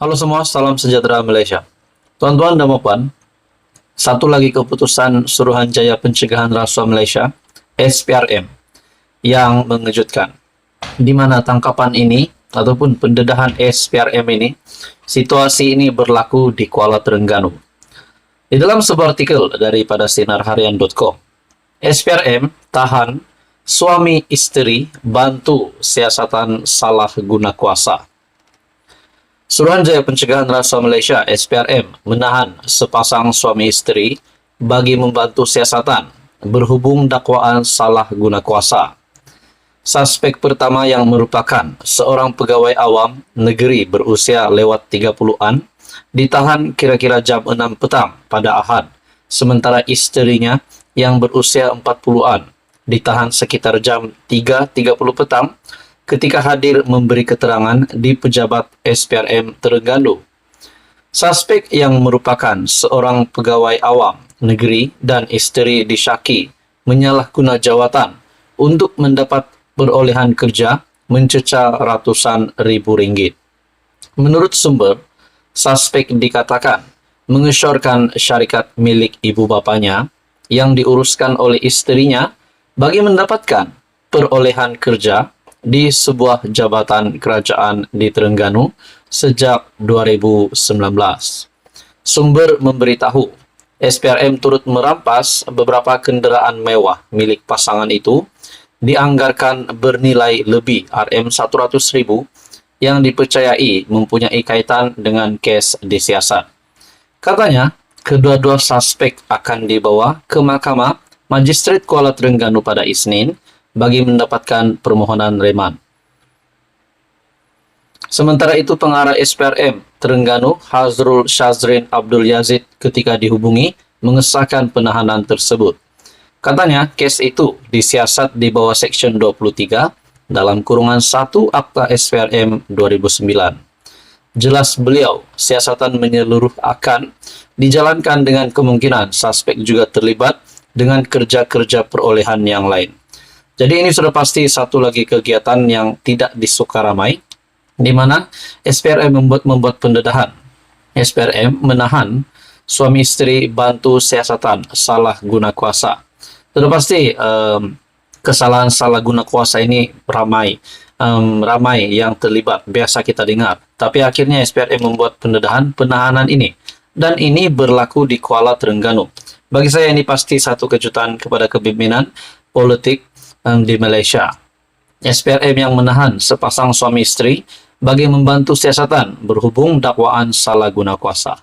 Halo semua, salam sejahtera Malaysia. Tuan-tuan dan puan, satu lagi keputusan Suruhanjaya Pencegahan Rasuah Malaysia, SPRM, yang mengejutkan. Di mana tangkapan ini, ataupun pendedahan SPRM ini, situasi ini berlaku di Kuala Terengganu. Di dalam sebuah artikel daripada sinarharian.com, SPRM tahan suami isteri bantu siasatan salah guna kuasa. Suruhanjaya Pencegahan Rasuah Malaysia (SPRM) menahan sepasang suami isteri bagi membantu siasatan berhubung dakwaan salah guna kuasa. Suspek pertama yang merupakan seorang pegawai awam negeri berusia lewat 30-an ditahan kira-kira jam 6 petang pada Ahad, sementara isterinya yang berusia 40-an ditahan sekitar jam 3.30 petang ketika hadir memberi keterangan di pejabat SPRM Terengganu. Suspek yang merupakan seorang pegawai awam negeri dan isteri disyaki menyalahguna jawatan untuk mendapat perolehan kerja mencecah ratusan ribu ringgit. Menurut sumber, suspek dikatakan mengesyorkan syarikat milik ibu bapanya yang diuruskan oleh isterinya bagi mendapatkan perolehan kerja di sebuah jabatan kerajaan di Terengganu sejak 2019. Sumber memberitahu, SPRM turut merampas beberapa kenderaan mewah milik pasangan itu dianggarkan bernilai lebih RM100,000 yang dipercayai mempunyai kaitan dengan kes disiasat. Katanya, kedua-dua suspek akan dibawa ke Mahkamah Magistrate Kuala Terengganu pada Isnin bagi mendapatkan permohonan reman. Sementara itu, pengarah SPRM Terengganu, Hazrul Shazrin Abdul Yazid, ketika dihubungi, mengesahkan penahanan tersebut. Katanya, kes itu disiasat di bawah Seksyen 23 dalam kurungan 1 Akta SPRM 2009. Jelas beliau, siasatan menyeluruh akan dijalankan dengan kemungkinan suspek juga terlibat dengan kerja-kerja perolehan yang lain. Jadi ini sudah pasti satu lagi kegiatan yang tidak disuka ramai, di mana SPRM membuat pendedahan. SPRM menahan suami isteri bantu siasatan salah guna kuasa. Sudah pasti kesalahan salah guna kuasa ini ramai yang terlibat, biasa kita dengar. Tapi akhirnya SPRM membuat pendedahan penahanan ini. Dan ini berlaku di Kuala Terengganu. Bagi saya ini pasti satu kejutan kepada kepimpinan politik di Malaysia. SPRM yang menahan sepasang suami isteri bagi membantu siasatan berhubung dakwaan salah guna kuasa.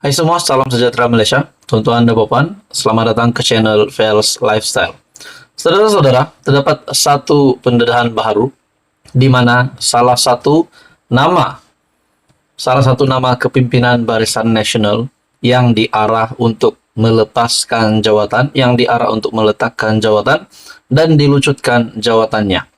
Hai semua, salam sejahtera Malaysia. Tuan-tuan dan puan, selamat datang ke channel Fels Lifestyle. Saudara-saudara, terdapat satu pendedahan baru di mana salah satu nama kepimpinan Barisan Nasional yang diarah untuk melepaskan jawatan, yang diarah untuk meletakkan jawatan dan dilucutkan jawatannya.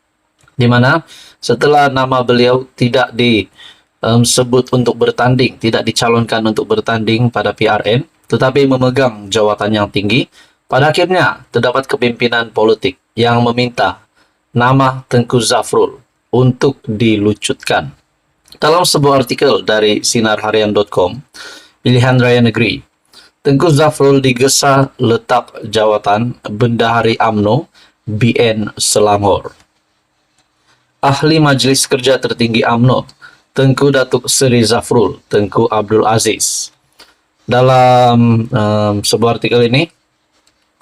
Di mana setelah nama beliau tidak disebut untuk bertanding, tidak dicalonkan untuk bertanding pada PRN, tetapi memegang jawatan yang tinggi, pada akhirnya terdapat kepimpinan politik yang meminta nama Tengku Zafrul untuk dilucutkan. Dalam sebuah artikel dari sinarharian.com, Pilihan Raya Negeri, Tengku Zafrul digesa letak jawatan Bendahari UMNO BN Selangor. Ahli Majlis Kerja Tertinggi UMNO, Tengku Datuk Seri Zafrul, Tengku Abdul Aziz. Dalam sebuah artikel ini,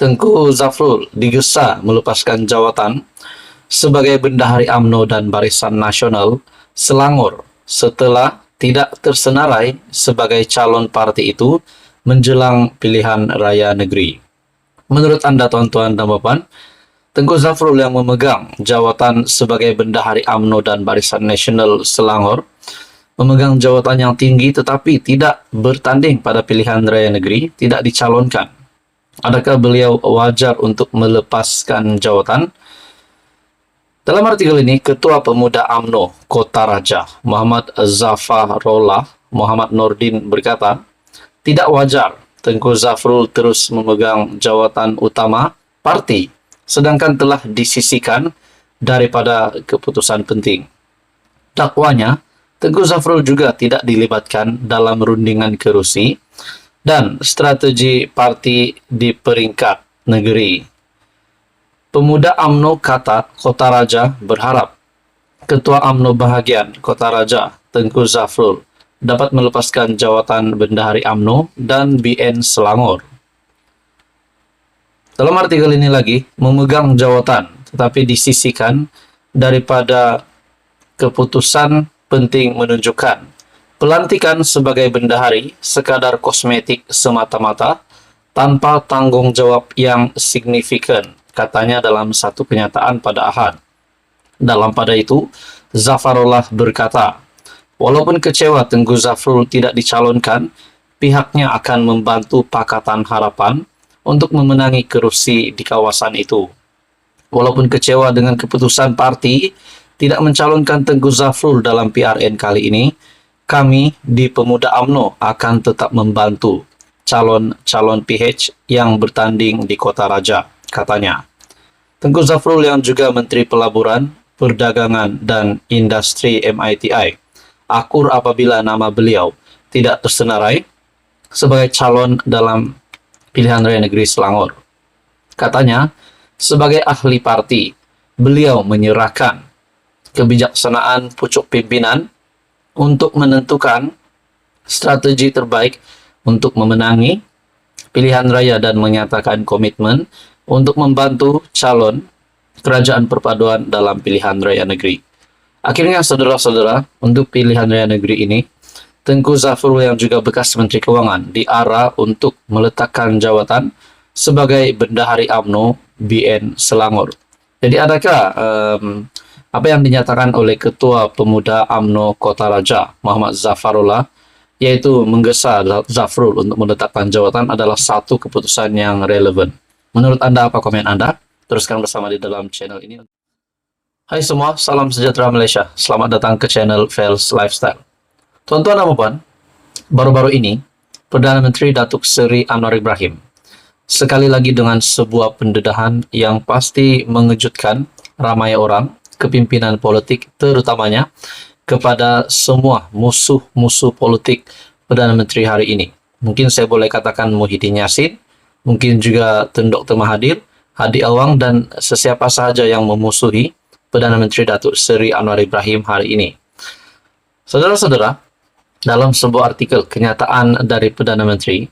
Tengku Zafrul digesa melepaskan jawatan sebagai Bendahari UMNO dan Barisan Nasional Selangor setelah tidak tersenarai sebagai calon parti itu menjelang pilihan raya negeri. Menurut Anda, tuan-tuan dan puan, Tengku Zafrul yang memegang jawatan sebagai Bendahari UMNO dan Barisan Nasional Selangor memegang jawatan yang tinggi tetapi tidak bertanding pada pilihan raya negeri, tidak dicalonkan. Adakah beliau wajar untuk melepaskan jawatan? Dalam artikel ini, Ketua Pemuda UMNO Kota Raja, Muhammad Zafarullah Muhammad Nordin berkata, tidak wajar Tengku Zafrul terus memegang jawatan utama parti, sedangkan telah disisihkan daripada keputusan penting. Dakwanya Tengku Zafrul juga tidak dilibatkan dalam rundingan kerusi dan strategi parti di peringkat negeri. Pemuda UMNO Kota Raja berharap Ketua UMNO Bahagian Kota Raja, Tengku Zafrul, dapat melepaskan jawatan Bendahari UMNO dan BN Selangor. Dalam artikel ini lagi, memegang jawatan tetapi disisihkan daripada keputusan penting menunjukkan pelantikan sebagai bendahari sekadar kosmetik semata-mata tanpa tanggung jawab yang signifikan, katanya dalam satu kenyataan pada Ahad. Dalam pada itu, Zafarullah berkata, walaupun kecewa Tengku Zafrul tidak dicalonkan, pihaknya akan membantu Pakatan Harapan untuk memenangi kerusi di kawasan itu. Walaupun kecewa dengan keputusan parti tidak mencalonkan Tengku Zafrul dalam PRN kali ini, kami di Pemuda UMNO akan tetap membantu calon-calon PH yang bertanding di Kota Raja, katanya. Tengku Zafrul yang juga Menteri Pelaburan, Perdagangan dan Industri MITI, akur apabila nama beliau tidak tersenarai sebagai calon dalam pilihan raya negeri Selangor. Katanya, sebagai ahli parti, beliau menyerahkan kebijaksanaan pucuk pimpinan untuk menentukan strategi terbaik untuk memenangi pilihan raya dan menyatakan komitmen untuk membantu calon kerajaan perpaduan dalam pilihan raya negeri. Akhirnya, saudara-saudara, untuk pilihan raya negeri ini, Tengku Zafrul yang juga bekas Menteri Keuangan diarah untuk meletakkan jawatan sebagai Bendahari UMNO BN Selangor. Jadi adakah apa yang dinyatakan oleh Ketua Pemuda UMNO Kota Raja, Muhammad Zafarullah, yaitu menggesa Zafrul untuk meletakkan jawatan adalah satu keputusan yang relevan. Menurut Anda, apa komen Anda? Teruskan bersama di dalam channel ini. Hai semua, salam sejahtera Malaysia. Selamat datang ke channel Fels Lifestyle. Tuan-tuan dan puan, baru-baru ini, Perdana Menteri Datuk Seri Anwar Ibrahim sekali lagi dengan sebuah pendedahan yang pasti mengejutkan ramai orang, kepimpinan politik terutamanya, kepada semua musuh-musuh politik Perdana Menteri hari ini. Mungkin saya boleh katakan Muhyiddin Yassin, mungkin juga Tun Dr. Mahathir, Hadi Awang, dan sesiapa sahaja yang memusuhi Perdana Menteri Datuk Seri Anwar Ibrahim hari ini. Saudara-saudara, dalam sebuah artikel kenyataan dari Perdana Menteri,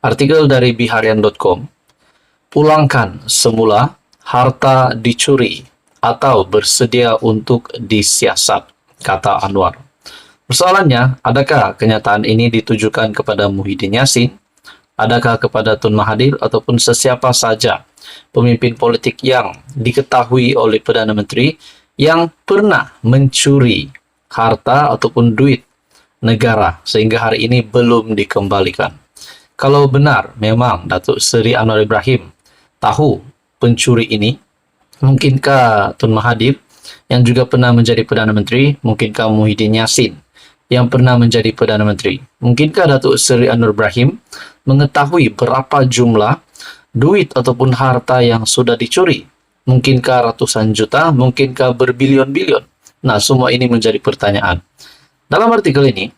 artikel dari biharian.com, pulangkan semula harta dicuri atau bersedia untuk disiasat, kata Anwar. Persoalannya, adakah kenyataan ini ditujukan kepada Muhyiddin Yassin, adakah kepada Tun Mahathir, ataupun sesiapa saja pemimpin politik yang diketahui oleh Perdana Menteri yang pernah mencuri harta ataupun duit negara sehingga hari ini belum dikembalikan. Kalau benar memang Datuk Seri Anwar Ibrahim tahu pencuri ini, mungkinkah Tun Mahathir yang juga pernah menjadi Perdana Menteri, mungkinkah Muhyiddin Yassin yang pernah menjadi Perdana Menteri, mungkinkah Datuk Seri Anwar Ibrahim mengetahui berapa jumlah duit ataupun harta yang sudah dicuri? Mungkinkah ratusan juta, mungkinkah berbilion-bilion? Nah, semua ini menjadi pertanyaan. Dalam artikel ini,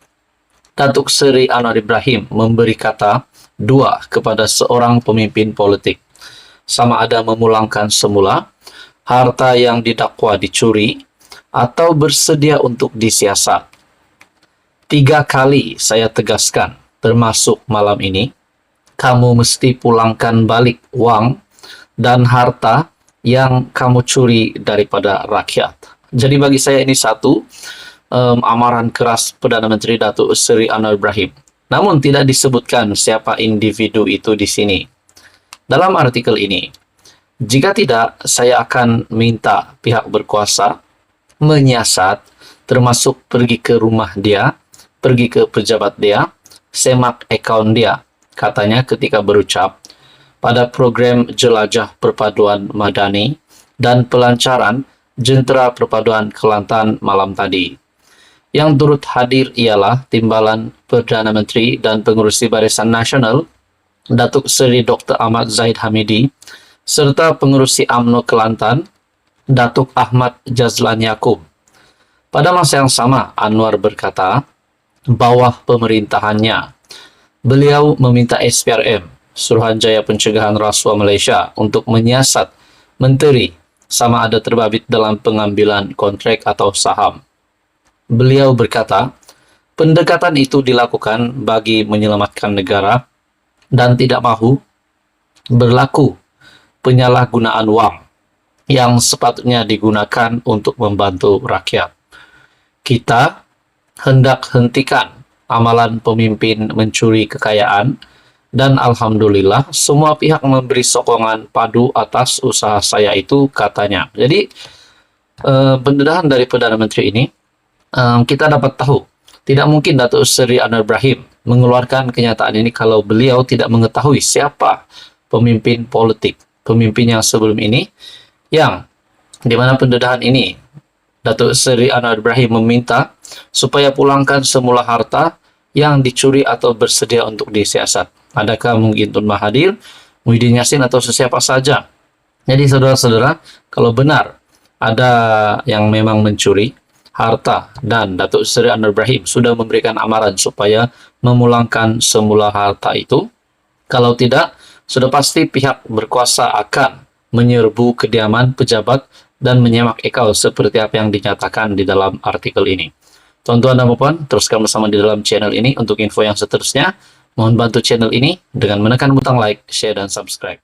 Datuk Seri Anwar Ibrahim memberi kata dua kepada seorang pemimpin politik. Sama ada memulangkan semula harta yang didakwa dicuri atau bersedia untuk disiasat. 3 kali saya tegaskan, termasuk malam ini, kamu mesti pulangkan balik uang dan harta yang kamu curi daripada rakyat. Jadi bagi saya ini satu amaran keras Perdana Menteri Datuk Seri Anwar Ibrahim. Namun tidak disebutkan siapa individu itu di sini. Dalam artikel ini, jika tidak, saya akan minta pihak berkuasa menyiasat, termasuk pergi ke rumah dia, pergi ke pejabat dia, semak akaun dia, katanya ketika berucap pada program Jelajah Perpaduan Madani dan pelancaran Jentera Perpaduan Kelantan malam tadi. Yang turut hadir ialah Timbalan Perdana Menteri dan Pengerusi Barisan Nasional Datuk Seri Dr. Ahmad Zahid Hamidi serta Pengerusi UMNO Kelantan Datuk Ahmad Jazlan Yaakob. Pada masa yang sama, Anwar berkata, bawah pemerintahannya, beliau meminta SPRM, Suruhanjaya Pencegahan Rasuah Malaysia, untuk menyiasat menteri sama ada terbabit dalam pengambilan kontrak atau saham. Beliau berkata, pendekatan itu dilakukan bagi menyelamatkan negara dan tidak mahu berlaku penyalahgunaan wang yang sepatutnya digunakan untuk membantu rakyat. Kita hendak hentikan amalan pemimpin mencuri kekayaan, dan alhamdulillah semua pihak memberi sokongan padu atas usaha saya itu, katanya. Jadi pendedahan dari Perdana Menteri ini, kita dapat tahu tidak mungkin Datuk Seri Anwar Ibrahim mengeluarkan kenyataan ini kalau beliau tidak mengetahui siapa pemimpin politik, pemimpin yang sebelum ini, yang dimana pendedahan ini Datuk Seri Anwar Ibrahim meminta supaya pulangkan semula harta yang dicuri atau bersedia untuk disiasat. Adakah mungkin Tun Mahathir, Muhyiddin Yassin, atau sesiapa saja? Jadi saudara-saudara, kalau benar ada yang memang mencuri harta dan Datuk Seri Anwar Ibrahim sudah memberikan amaran supaya memulangkan semula harta itu, kalau tidak, sudah pasti pihak berkuasa akan menyerbu kediaman pejabat dan menyemak ekal seperti apa yang dinyatakan di dalam artikel ini. Tuan-tuan dan puan, teruskan bersama di dalam channel ini untuk info yang seterusnya. Mohon bantu channel ini dengan menekan butang like, share, dan subscribe.